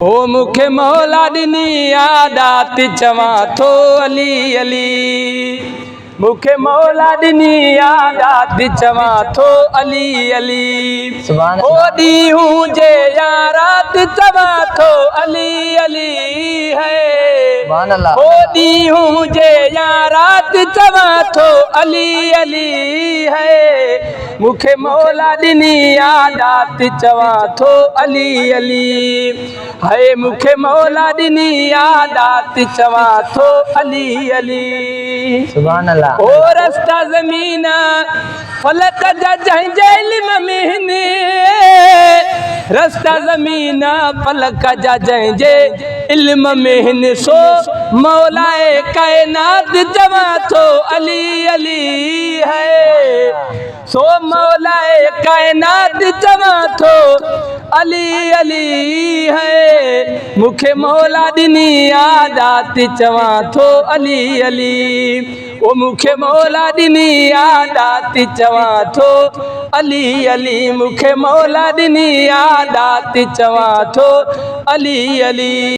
ओ मुखे मौला ॾिनी आदात चवां थो अली अली। मुखे मौला ॾिनी आदात चवां थो अली अली। ओ ॾींहुं जे या रात चवां थो अली अली है। ओ ॾींहुं जे या रात चवां थो अली अली है। मुखे मौला ॾिनी आदात चवां थो अली अली है। मुखे मौला ॾिनी आदात चवां थो अली अली। सुभान अल्लाह। ओ रस्ता ज़मीन फलक जा जंहिंजे इल्म में हिनि। रस्ता ज़मीन फलक जा जंहिंजे इल्म में हिनि। सो मौलाए कायनात चवां थो अली अली है। सो मौलाए कायनात चवां थो अली अली है। मुखे मौला ॾिनी आदात चवां थो अली अली। ओ मुखे मौला ॾिनी आदात चवां थो अली अली। मुखे मौला ॾिनी आदात चवां थो अली अली।